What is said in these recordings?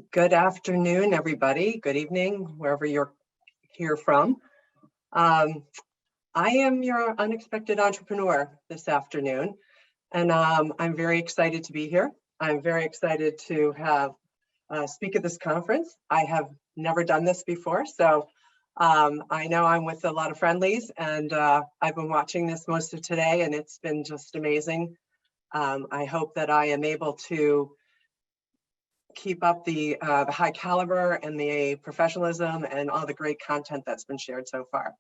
Good afternoon, everybody. Good evening, wherever you're here from. I am your unexpected entrepreneur this afternoon, and I'm very excited to be here. I'm very excited to have speak at this conference. I have never done this before, so I know I'm with a lot of friendlies, and I've been watching this most of today, and it's been just amazing. I hope that I am able to keep up the high caliber and the professionalism and all the great content that's been shared so far.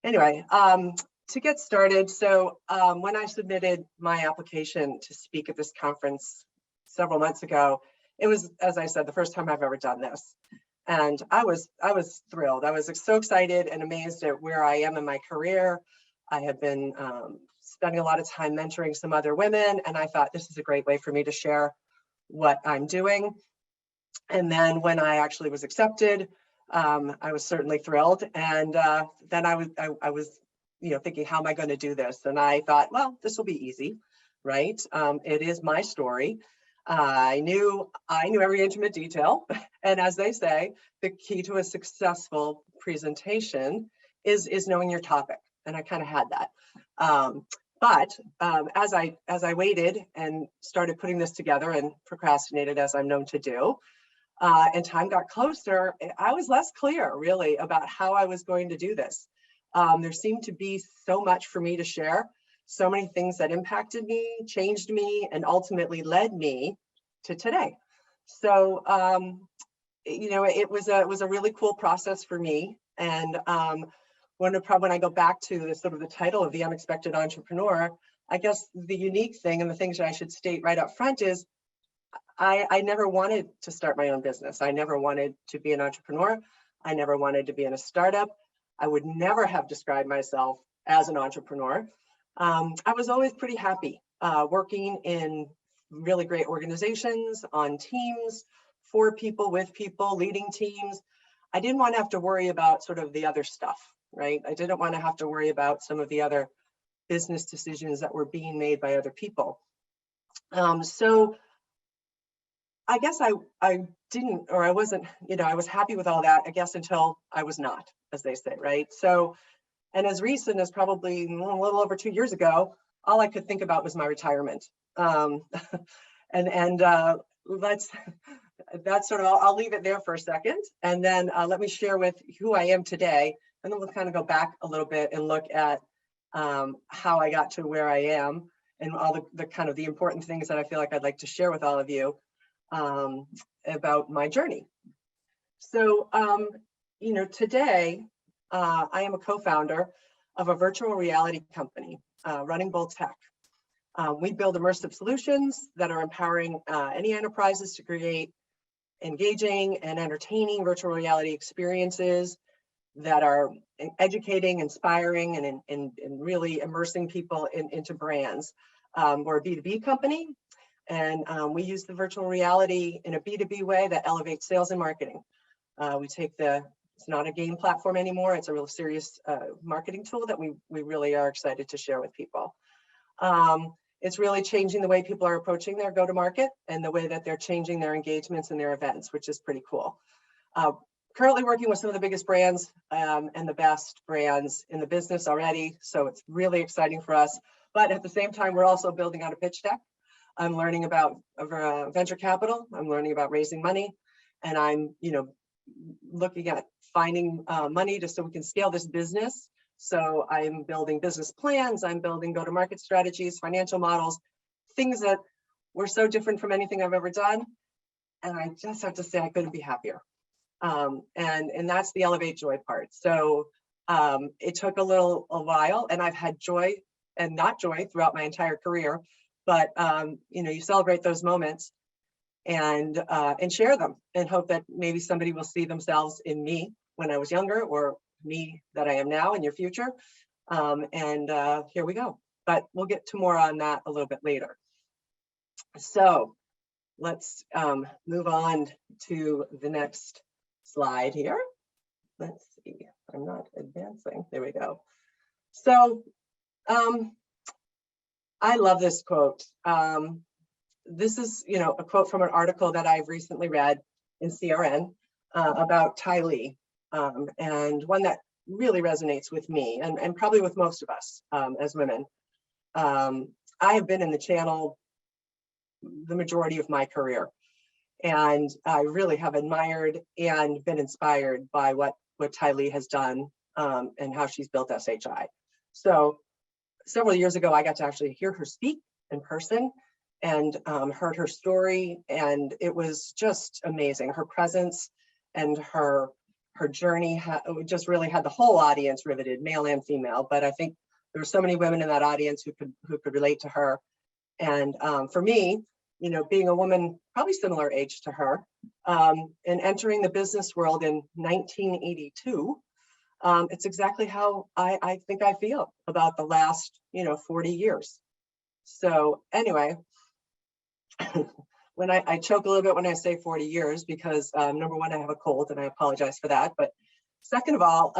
Anyway, to get started, so when I submitted my application to speak at this conference several months ago, it was, as I said, the first time I've ever done this. And I was thrilled. I was so excited and amazed at where I am in my career. I had been spending a lot of time mentoring some other women, and I thought this is a great way for me to share what I'm doing. And then when I actually was accepted, I was certainly thrilled. And then I was, thinking, how am I going to do this? And I thought, well, this will be easy, right? It is my story. I knew every intimate detail. And as they say, the key to a successful presentation is knowing your topic. And I kind of had that. But as I waited and started putting this together and procrastinated, as I'm known to do, and time got closer, I was less clear really about how I was going to do this. There seemed to be so much for me to share, so many things that impacted me, changed me, and ultimately led me to today. So, it was a really cool process for me. And when I go back to the sort of the title of the unexpected entrepreneur, I guess the unique thing and the things that I should state right up front is I never wanted to start my own business. I never wanted to be an entrepreneur. I never wanted to be in a startup. I would never have described myself as an entrepreneur. I was always pretty happy working in really great organizations, on teams, for people, with people, leading teams. I didn't want to have to worry about sort of the other stuff, right? I didn't want to have to worry about some of the other business decisions that were being made by other people. So I guess I didn't, or I wasn't, I was happy with all that, I guess, until I was not, as they say, right? So, and as recent as probably a little over 2 years ago, all I could think about was my retirement. That's sort of, I'll leave it there for a second. And then let me share with who I am today. And then we'll kind of go back a little bit and look at how I got to where I am and all the kind of the important things that I feel like I'd like to share with all of you about my journey. So, today I am a co-founder of a virtual reality company, Running Bull Tech. We build immersive solutions that are empowering any enterprises to create engaging and entertaining virtual reality experiences that are educating, inspiring, and really immersing people into brands. We're a B2B company, and we use the virtual reality in a B2B way that elevates sales and marketing. We take it's not a game platform anymore, it's a real serious marketing tool that we really are excited to share with people. It's really changing the way people are approaching their go-to-market and the way that they're changing their engagements and their events, which is pretty cool. Currently working with some of the biggest brands and the best brands in the business already, so it's really exciting for us. But at the same time, we're also building out a pitch deck. I'm learning about venture capital. I'm learning about raising money, and I'm, looking at finding money so we can scale this business. So I'm building business plans. I'm building go-to-market strategies, financial models, things that were so different from anything I've ever done. And I just have to say I couldn't be happier. And that's the elevate joy part. So it took a while, and I've had joy and not joy throughout my entire career. But you celebrate those moments and share them and hope that maybe somebody will see themselves in me when I was younger, or me that I am now in your future. Here we go. But we'll get to more on that a little bit later. So let's move on to the next slide here. Let's see, I'm not advancing. There we go. So I love this quote. This is, a quote from an article that I've recently read. in CRN about Ty Lee, and one that really resonates with me and probably with most of us as women. I have been in the channel the majority of my career, and I really have admired and been inspired by what Ty Lee has done and how she's built SHI. So several years ago, I got to actually hear her speak in person and heard her story, and it was just amazing. Her presence and her journey just really had the whole audience riveted, male and female. But I think there were so many women in that audience who could relate to her. And for me, you know, being a woman probably similar age to her, and entering the business world in 1982, it's exactly how I think I feel about the last, 40 years. So anyway, when I choke a little bit when I say 40 years, because number one, I have a cold and I apologize for that. But second of all,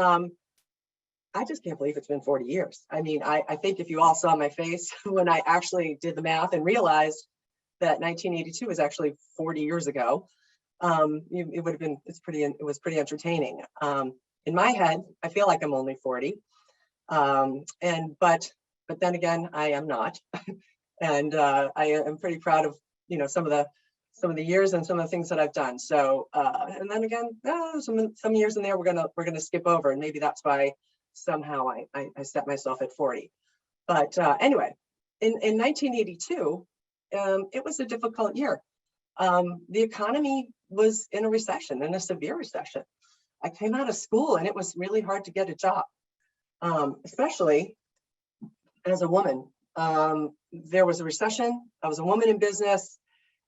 I just can't believe it's been 40 years. I mean, I think if you all saw my face when I actually did the math and realized that 1982 was actually 40 years ago, it would have been, it was pretty entertaining. In my head, I feel like I'm only 40. But then again, I am not. And I am pretty proud of, some of the years and some of the things that I've done. So, and then again, some years in there, we're gonna skip over, and maybe that's why somehow I set myself at 40. But anyway, in 1982, it was a difficult year. The economy was in a recession, in a severe recession. I came out of school and it was really hard to get a job, especially as a woman. There was a recession. I was a woman in business,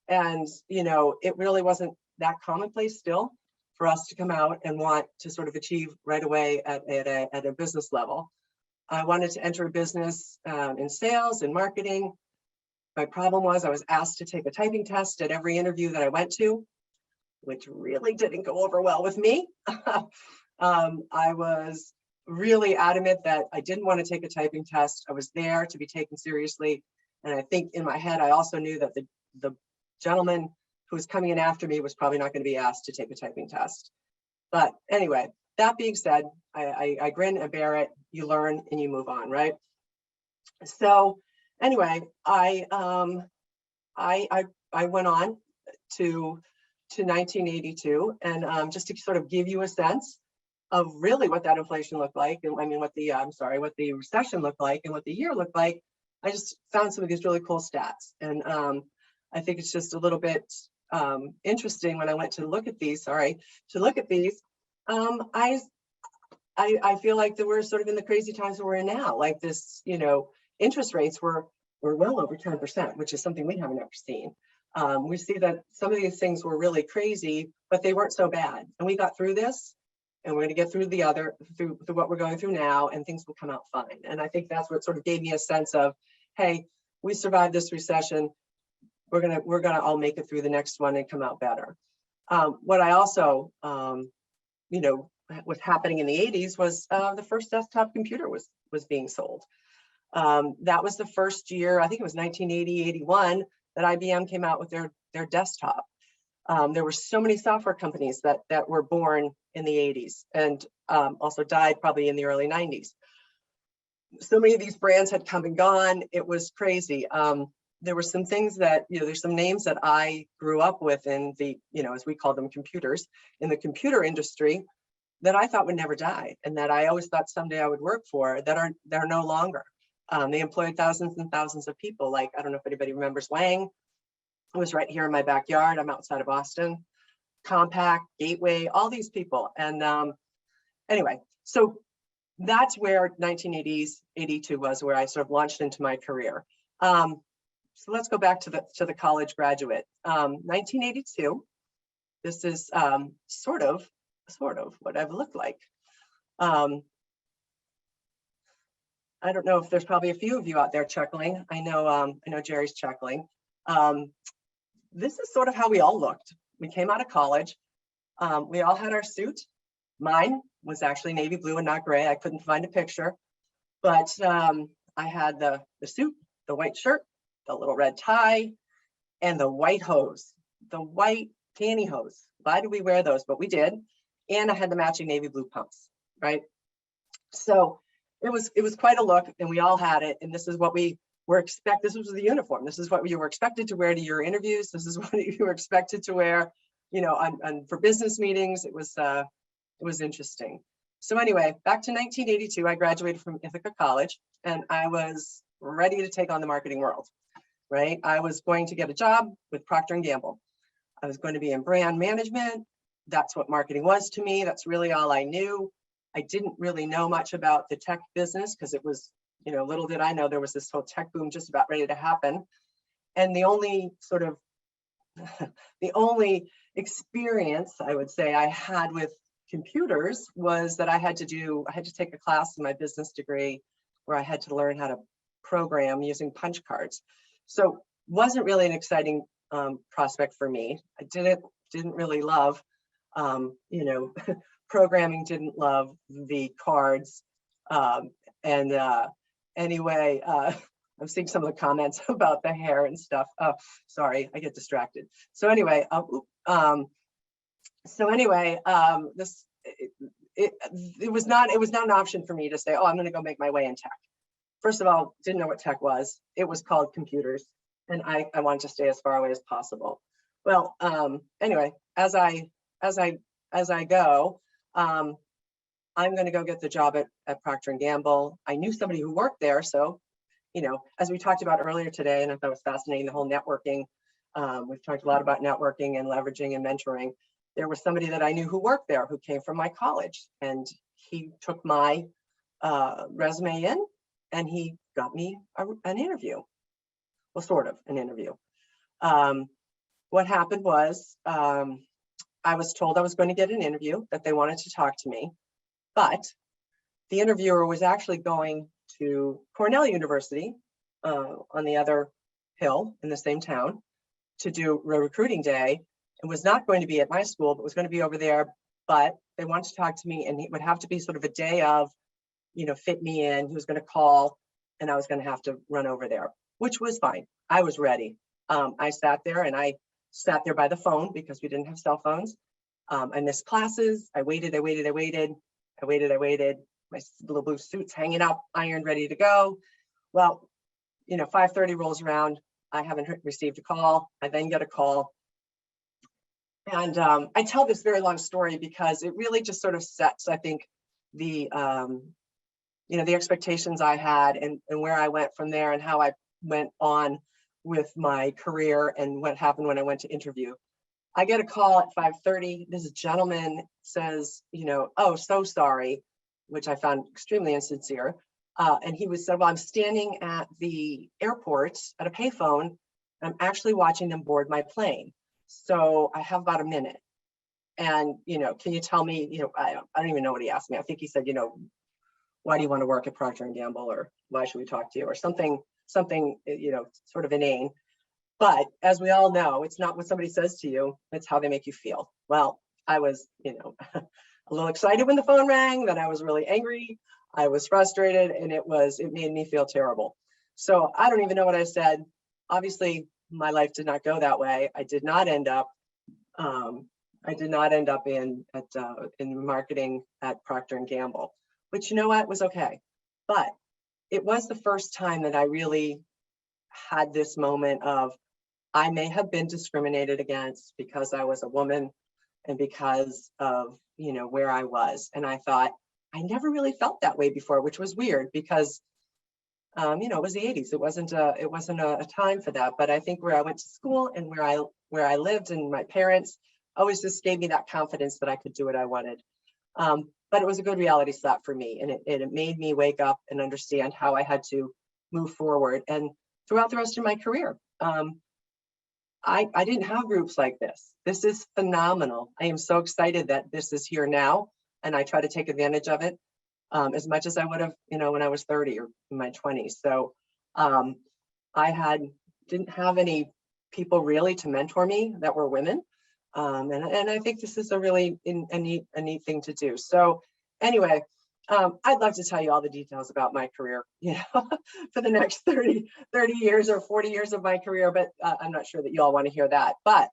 and it really wasn't that commonplace still for us to come out and want to sort of achieve right away at a business level. I wanted to enter a business in sales and marketing. My problem was I was asked to take a typing test at every interview that I went to, which really didn't go over well with me. I was really adamant that I didn't want to take a typing test. I was there to be taken seriously. And I think in my head, I also knew that the gentleman who was coming in after me was probably not going to be asked to take a typing test. But anyway, that being said, I grin and bear it. You learn and you move on, right? So anyway, I went on to 1982, and just to sort of give you a sense of really what that inflation looked like, and I mean what the recession looked like and what the year looked like, I just found some of these really cool stats, and I think it's just a little bit interesting when I went to look at these. I feel like that we're sort of in the crazy times that we're in now. Like this, interest rates were well over 10%, which is something we haven't ever seen. We see that some of these things were really crazy, but they weren't so bad. And we got through this, and we're going to get through through what we're going through now, and things will come out fine. And I think that's what sort of gave me a sense of, hey, we survived this recession. We're gonna all make it through the next one and come out better. What I also, was happening in the 80s was the first desktop computer was being sold. That was the first year, I think it was 1980, 81, that IBM came out with their desktop. There were so many software companies that were born in the 80s and also died probably in the early 90s. So many of these brands had come and gone. It was crazy. There were some things that, there's some names that I grew up with in the, as we call them, computers, in the computer industry, that I thought would never die, and that I always thought someday I would work for, they're no longer. They employed thousands and thousands of people. Like, I don't know if anybody remembers Lang. It was right here in my backyard. I'm outside of Boston. Compaq, Gateway, all these people. And anyway, so that's where 1982 was, where I sort of launched into my career. So let's go back to the college graduate. 1982. This is sort of what I've looked like. I don't know if there's probably a few of you out there chuckling. I know Jerry's chuckling. This is sort of how we all looked. We came out of college. We all had our suit. Mine was actually navy blue and not gray. I couldn't find a picture, but I had the suit, the white shirt, the little red tie, and the white hose. The white pantyhose. Why did we wear those? But we did. And I had the matching navy blue pumps, right? So it was quite a look, and we all had it. And this is what we were this was the uniform. This is what you were expected to wear to your interviews. This is what you were expected to wear, you know, for business meetings. It was interesting. So anyway, back to 1982, I graduated from Ithaca College, and I was ready to take on the marketing world, right? I was going to get a job with Procter & Gamble. I was going to be in brand management. That's what marketing was to me. That's really all I knew. I didn't really know much about the tech business because it was, you know, little did I know there was this whole tech boom just about ready to happen. And the only sort of, the only experience I would say I had with computers was that I had to take a class in my business degree where I had to learn how to program using punch cards. So wasn't really an exciting prospect for me. I didn't really love, you know, programming, didn't love the cards. Anyway, I'm seeing some of the comments about the hair and stuff. Oh, sorry, I get distracted. So anyway, it was not an option for me to say, oh, I'm going to go make my way in tech. First of all, didn't know what tech was. It was called computers, and I wanted to stay as far away as possible. Well, anyway, as I go, I'm going to go get the job at Procter & Gamble. I knew somebody who worked there, so, you know, as we talked about earlier today, and I thought it was fascinating, the whole networking. We've talked a lot about networking and leveraging and mentoring. There was somebody that I knew who worked there who came from my college, and he took my resume in, and he got me an interview. Well, sort of an interview. What happened was I was told I was going to get an interview, that they wanted to talk to me, but the interviewer was actually going to Cornell University on the other hill in the same town to do a recruiting day, and was not going to be at my school, but was going to be over there. But they wanted to talk to me, and it would have to be sort of a day of, you know, fit me in. He was going to call, and I was going to have to run over there, which was fine. I was ready. I sat there by the phone because we didn't have cell phones. I missed classes. I waited. My little blue suit's hanging up, ironed, ready to go. Well, you know, 5:30 rolls around. I haven't received a call. I then get a call. And I tell this very long story because it really just sort of sets, I think, the, you know, the expectations I had and where I went from there and how I went on with my career and what happened when I went to interview. I get a call at 5:30. This gentleman says, you know, oh, so sorry, which I found extremely insincere. And he said, well, I'm standing at the airport at a payphone. I'm actually watching them board my plane. So I have about a minute. And, you know, can you tell me, you know, I don't even know what he asked me. I think he said, you know, why do you want to work at Procter & Gamble, or why should we talk to you, or something, you know, sort of inane. But as we all know, it's not what somebody says to you, it's how they make you feel. Well, I was, you know, a little excited when the phone rang, then I was really angry, I was frustrated, and it made me feel terrible. So I don't even know what I said. Obviously, my life did not go that way. I did not end up in marketing at Procter & Gamble, which, you know what, was okay. But it was the first time that I really had this moment of, I may have been discriminated against because I was a woman and because of, you know, where I was. And I thought, I never really felt that way before, which was weird because, you know, it was the 80s. It wasn't a time for that. But I think where I went to school and where I lived and my parents always just gave me that confidence that I could do what I wanted. But it was a good reality slap for me. And it made me wake up and understand how I had to move forward. And throughout the rest of my career, I didn't have groups like this. This is phenomenal. I am so excited that this is here now, and I try to take advantage of it as much as I would have, you know, when I was 30 or in my 20s. So I didn't have any people really to mentor me that were women. And I think this is a really a neat thing to do. So anyway, I'd love to tell you all the details about my career, you know, for the next 30 years or 40 years of my career, but I'm not sure that you all want to hear that. But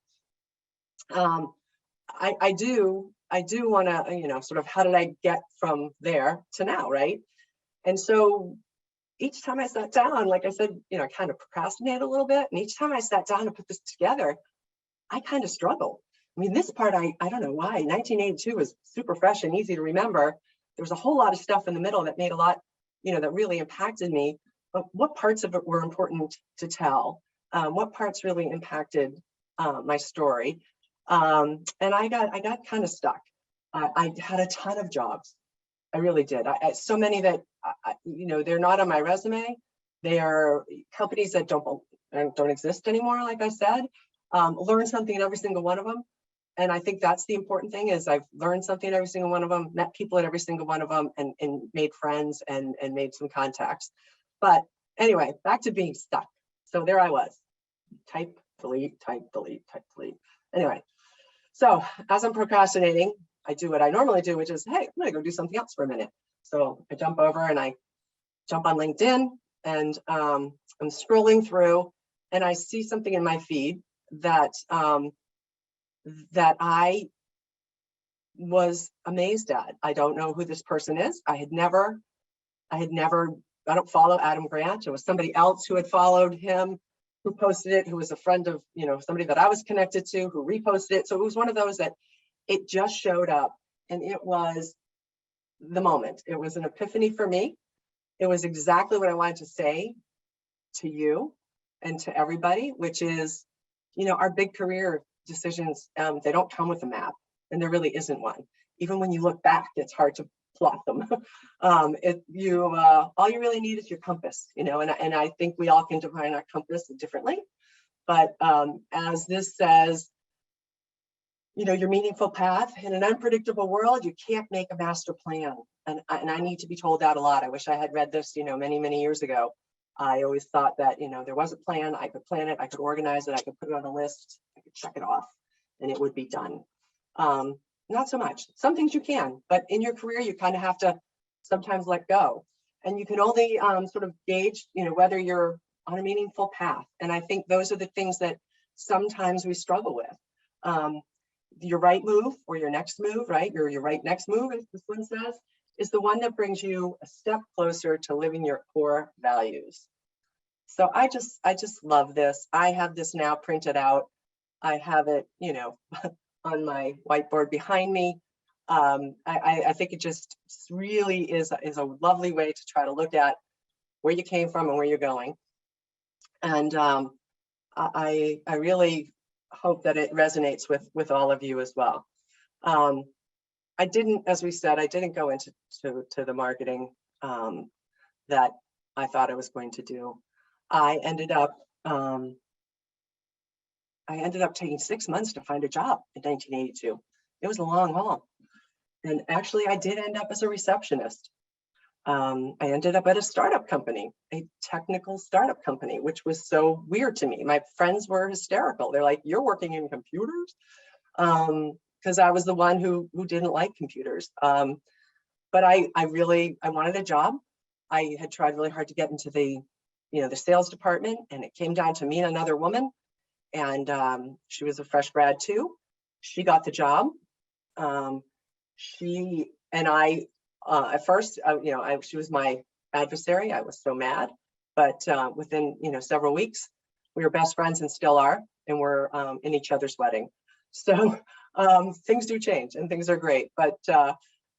I do want to, sort of, how did I get from there to now, right? And so each time I sat down, like I said, I kind of procrastinated a little bit. And each time I sat down and put this together, I kind of struggled. I mean, this part, I don't know why. 1982 was super fresh and easy to remember. There was a whole lot of stuff in the middle that made a lot, that really impacted me. But what parts of it were important to tell? What parts really impacted my story? And I got kind of stuck. I had a ton of jobs. I really did. So many that, they're not on my resume. They are companies that don't exist anymore, like I said. Learned something in every single one of them. And I think that's the important thing, is I've learned something in every single one of them, met people at every single one of them, and made friends and made some contacts. But anyway, back to being stuck. So there I was, type, delete, type, delete, type, delete. Anyway, so as I'm procrastinating, I do what I normally do, which is, hey, I'm gonna go do something else for a minute. So I jump over and I jump on LinkedIn, and I'm scrolling through, and I see something in my feed that that I was amazed at. I don't know who this person is. I don't follow Adam Grant. It was somebody else who had followed him, who posted it, who was a friend of, somebody that I was connected to, who reposted it. So it was one of those that it just showed up, and it was the moment. It was an epiphany for me. It was exactly what I wanted to say to you and to everybody, which is, our big career decisions, they don't come with a map, and there really isn't one. Even when you look back, it's hard to plot them. All you really need is your compass, and I think we all can define our compass differently. But as this says, your meaningful path in an unpredictable world, you can't make a master plan. And I need to be told that a lot. I wish I had read this, many, many years ago. I always thought that, there was a plan. I could plan it. I could organize it. I could put it on a list. I could check it off, and it would be done. Not so much. Some things you can, but in your career, you kind of have to sometimes let go. And you can only sort of gauge, whether you're on a meaningful path. And I think those are the things that sometimes we struggle with. Your right move, or your next move, right? Your right next move, as this one says, is the one that brings you a step closer to living your core values. So I just love this. I have this now printed out. I have it, on my whiteboard behind me. I think it just really is a lovely way to try to look at where you came from and where you're going. And I really hope that it resonates with all of you as well. I didn't, as we said, I didn't go into the marketing that I thought I was going to do. I ended up taking 6 months to find a job in 1982. It was a long haul. And actually, I did end up as a receptionist. I ended up at a startup company, a technical startup company, which was so weird to me. My friends were hysterical. They're like, "You're working in computers?" Because I was the one who didn't like computers. But I wanted a job. I had tried really hard to get into the sales department, and it came down to me and another woman. And she was a fresh grad too. She got the job. She and I, at first, she was my adversary. I was so mad, but within several weeks, we were best friends and still are, and we're in each other's wedding. So things do change, and things are great. But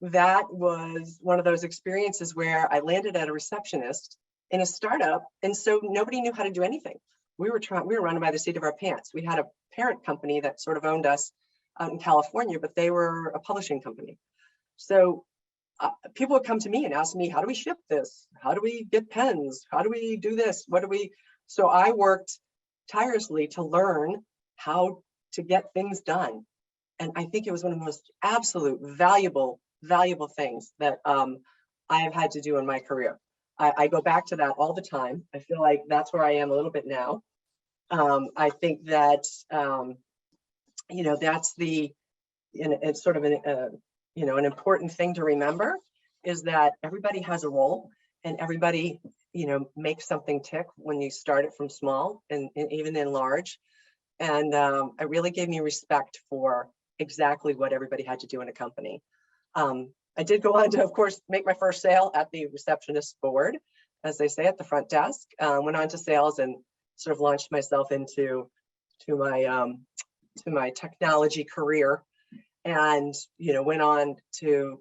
that was one of those experiences where I landed at a receptionist in a startup, and so nobody knew how to do anything. We were running by the seat of our pants. We had a parent company that sort of owned us out in California, but they were a publishing company. So people would come to me and ask me, how do we ship this? How do we get pens? How do we do this? So I worked tirelessly to learn how to get things done. And I think it was one of the most absolute valuable things that I have had to do in my career. I go back to that all the time. I feel like that's where I am a little bit now. I think that, that's it's sort of an important thing to remember, is that everybody has a role, and everybody, makes something tick when you start it from small and even in large. And it really gave me respect for exactly what everybody had to do in a company. I did go on to, of course, make my first sale at the receptionist board, as they say, at the front desk. Went on to sales and sort of launched myself into my technology career, and went on to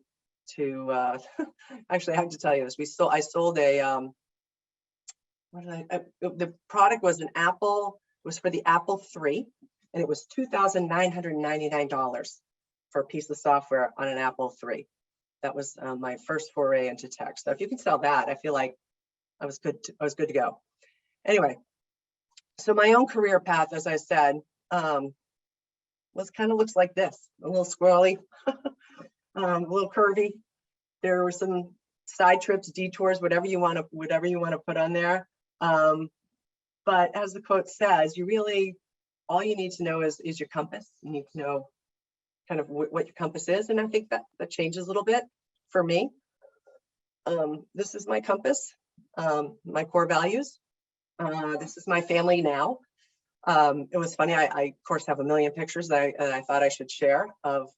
actually, I have to tell you this. I sold a the product was an Apple. It was for the Apple III, and it was $2,999 for a piece of software on an Apple III. That was my first foray into tech. So if you can sell that, I feel like I was good to go. Anyway, so my own career path, as I said, looks like this: a little squirrely, a little curvy. There were some side trips, detours, whatever you want to put on there. But as the quote says, all you need to know is your compass. You need to know kind of what your compass is, and I think that changes a little bit for me. This is my compass, my core values. This is my family now. It was funny. I of course have a million pictures that I thought I should share of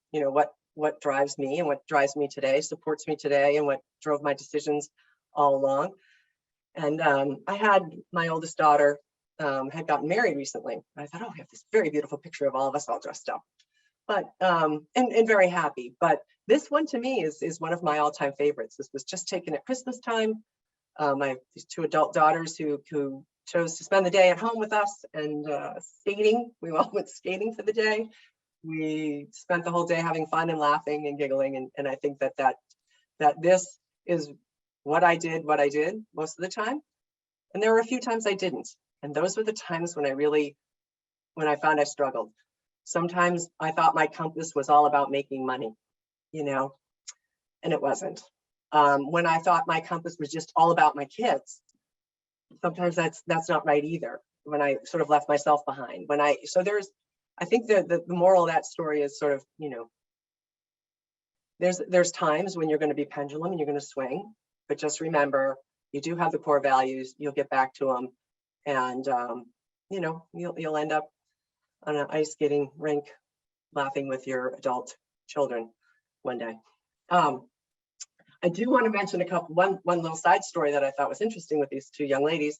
what drives me and what drives me today, supports me today, and what drove my decisions all along. And I had my oldest daughter had gotten married recently. I thought, oh, we have this very beautiful picture of all of us all dressed up, but and very happy. But this one to me is one of my all-time favorites. This was just taken at Christmas time. I have these two adult daughters who chose to spend the day at home with us and skating. We all went skating for the day. We spent the whole day having fun and laughing and giggling. And I think that this is what I did most of the time. And there were a few times I didn't. And those were the times when I found I struggled. Sometimes I thought my compass was all about making money, and it wasn't. When I thought my compass was just all about my kids, sometimes that's not right either. When I sort of left myself behind, I think the moral of that story is sort of, there's times when you're going to be pendulum and you're going to swing, but just remember, you do have the core values. You'll get back to them, and you'll end up on an ice skating rink, laughing with your adult children one day. I do want to mention one little side story that I thought was interesting with these two young ladies.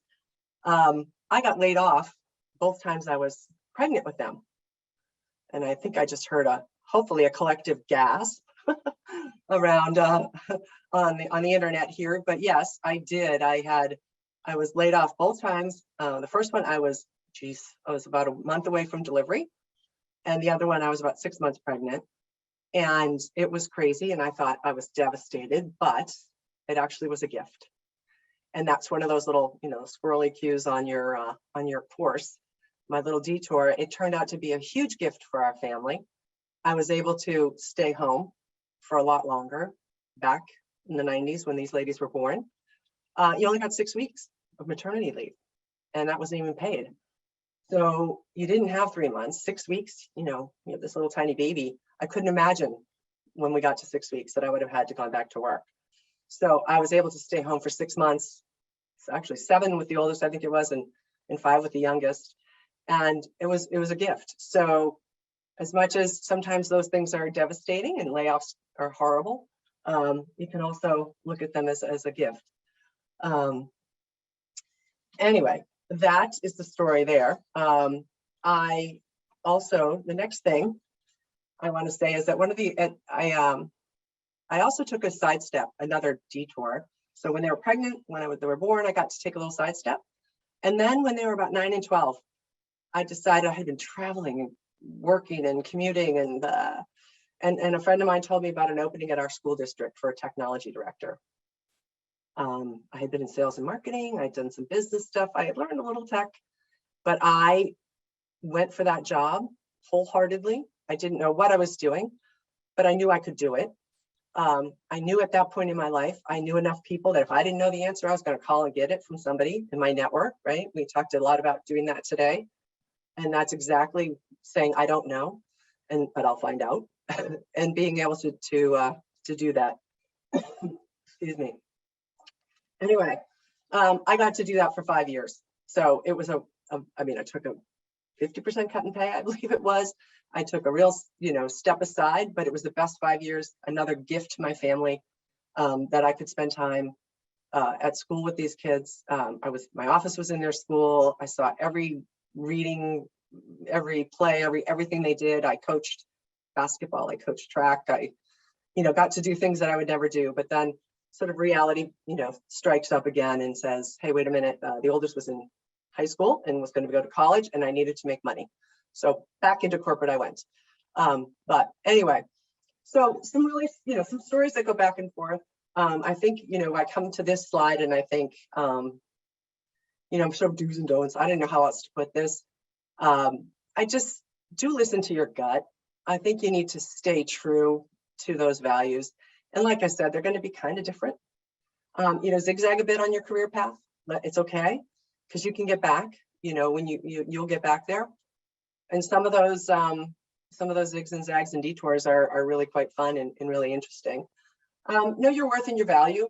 I got laid off both times I was pregnant with them. And I think I just heard hopefully a collective gasp around on the internet here. But yes, I did. I was laid off both times. The first one I was about a month away from delivery. And the other one I was about 6 months pregnant. And it was crazy. And I thought I was devastated, but it actually was a gift. And that's one of those little, squirrely cues on your course. My little detour, it turned out to be a huge gift for our family. I was able to stay home for a lot longer back in the 90s when these ladies were born. You only got 6 weeks of maternity leave, and that wasn't even paid. So you didn't have 3 months, 6 weeks, you have this little tiny baby. I couldn't imagine when we got to 6 weeks that I would have had to go back to work. So I was able to stay home for 6 months, actually 7 with the oldest, I think it was, and 5 with the youngest. And it was a gift. So as much as sometimes those things are devastating and layoffs are horrible, you can also look at them as a gift. Anyway, that is the story there. I also, the next thing I want to say is that I also took a sidestep, another detour. So when they were pregnant, they were born, I got to take a little sidestep. And then when they were about 9 and 12, I decided I had been traveling and working and commuting, and a friend of mine told me about an opening at our school district for a technology director. I had been in sales and marketing. I'd done some business stuff. I had learned a little tech, but I went for that job wholeheartedly. I didn't know what I was doing, but I knew I could do it. I knew at that point in my life, I knew enough people that if I didn't know the answer, I was going to call and get it from somebody in my network, right? We talked a lot about doing that today. And that's exactly saying, I don't know, but I'll find out, and being able to do that. Excuse me. Anyway, I got to do that for 5 years. So it was I took 50% cut in pay, I believe it was. I took a real, step aside, but it was the best 5 years, another gift to my family, that I could spend time at school with these kids. My office was in their school. I saw every reading, every play, everything they did. I coached basketball, I coached track. I, got to do things that I would never do. But then sort of reality, strikes up again and says, hey, wait a minute. The oldest was in high school and was going to go to college, and I needed to make money. So back into corporate I went. But anyway, so some really, some stories that go back and forth. I think, I come to this slide and I think, sort of do's and don'ts. I didn't know how else to put this. I just do listen to your gut. I think you need to stay true to those values. And like I said, they're going to be kind of different. Zigzag a bit on your career path. It's okay, because you can get back, when you'll get back there. And some of those zigs and zags and detours are really quite fun and really interesting. Know your worth and your value.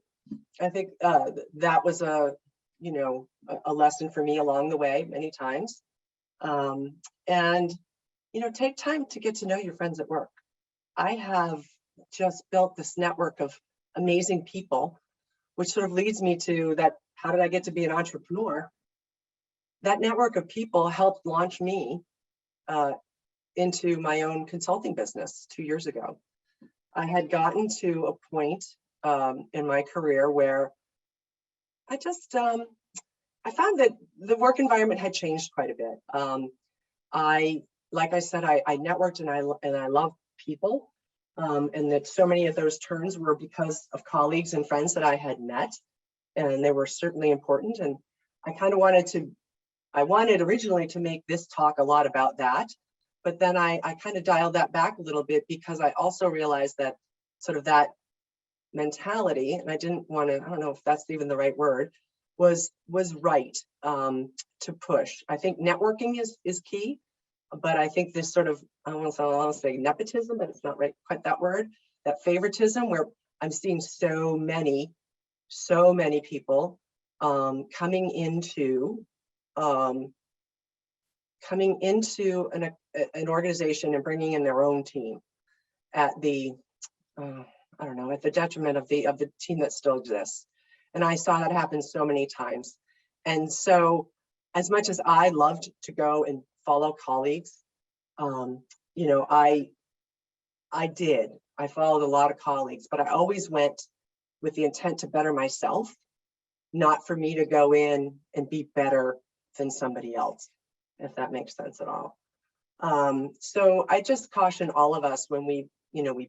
I think that was a lesson for me along the way many times. And take time to get to know your friends at work. I have just built this network of amazing people, which sort of leads me to that. How did I get to be an entrepreneur? That network of people helped launch me into my own consulting business 2 years ago. I had gotten to a point in my career where I just, I found that the work environment had changed quite a bit. Like I said, I networked and I love people, and that so many of those turns were because of colleagues and friends that I had met, and they were certainly important. And I kind of wanted originally to make this talk a lot about that, but then I kind of dialed that back a little bit, because I also realized that sort of that mentality, and I didn't want to, I don't know if that's even the right word, was right to push. I think networking is key, but I think this sort of, I don't want to say nepotism, but it's not right, quite that word, that favoritism, where I'm seeing so many people coming into an organization and bringing in their own team at the I don't know, at the detriment of the team that still exists. And I saw that happen so many times. And so as much as I loved to go and follow colleagues, I followed a lot of colleagues, but I always went with the intent to better myself, not for me to go in and be better than somebody else, if that makes sense at all. So I just caution all of us when we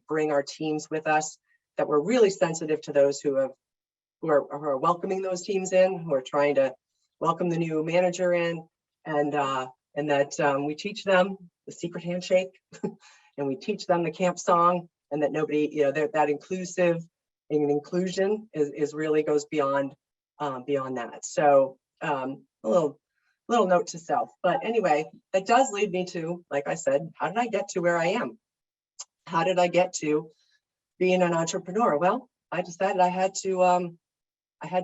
bring our teams with us, that we're really sensitive to those who are welcoming those teams in, who are trying to welcome the new manager in, and that we teach them the secret handshake, and we teach them the camp song, and that nobody, that inclusive and inclusion is really goes beyond that. So a little note to self. But anyway, that does lead me to, like I said, how did I get to where I am? How did I get to being an entrepreneur? Well, I decided I had to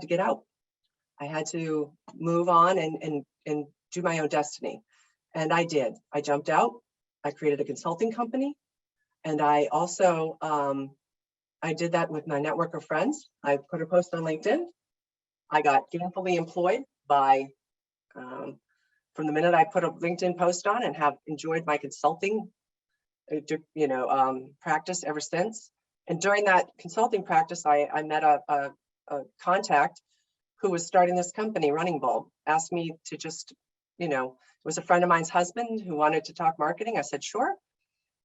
get out. I had to move on and do my own destiny. And I did. I jumped out. I created a consulting company. And I also, I did that with my network of friends. I put a post on LinkedIn. I got gainfully employed by, from the minute I put a LinkedIn post on, and have enjoyed my consulting practice ever since. And during that consulting practice, I met a contact who was starting this company, Running Bulb, asked me to just, it was a friend of mine's husband who wanted to talk marketing. I said, sure.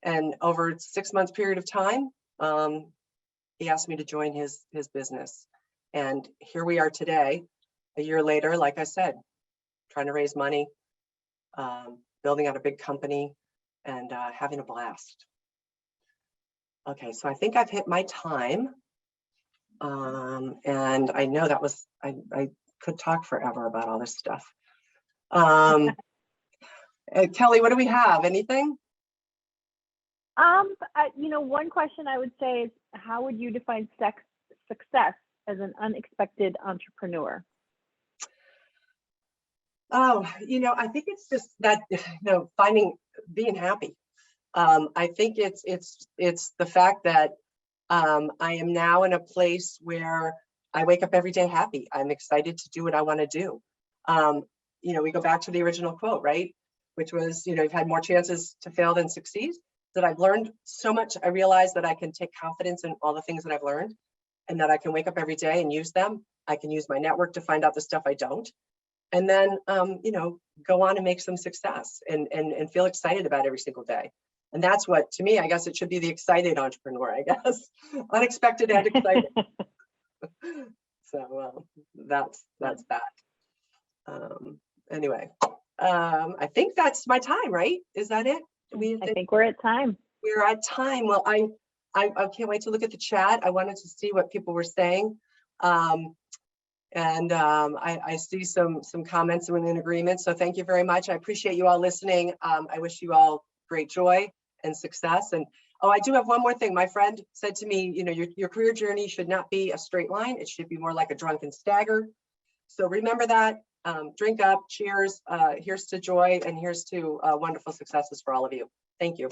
And over a 6 month period of time, he asked me to join his business. And here we are today, a year later, like I said, trying to raise money, building out a big company, and having a blast. Okay, so I think I've hit my time. And I know that was, I could talk forever about all this stuff. Kelly, what do we have? Anything? One question I would say is, how would you define success as an unexpected entrepreneur? Oh, I think it's just that, being happy. I think it's the fact that I am now in a place where I wake up every day happy. I'm excited to do what I want to do. We go back to the original quote, right? Which was, you've had more chances to fail than succeed. That I've learned so much. I realize that I can take confidence in all the things that I've learned and that I can wake up every day and use them. I can use my network to find out the stuff I don't. And then, go on and make some success and feel excited about every single day. And that's what, to me, I guess it should be the excited entrepreneur, I guess. Unexpected and excited. So that's that. Anyway, I think that's my time, right? Is that it? I think we're at time. We're at time. Well, I can't wait to look at the chat. I wanted to see what people were saying. I see some comments and in agreement. So thank you very much. I appreciate you all listening. I wish you all great joy and success. And I do have one more thing. My friend said to me, your career journey should not be a straight line. It should be more like a drunken stagger. So remember that. Drink up. Cheers. Here's to joy, and here's to wonderful successes for all of you. Thank you.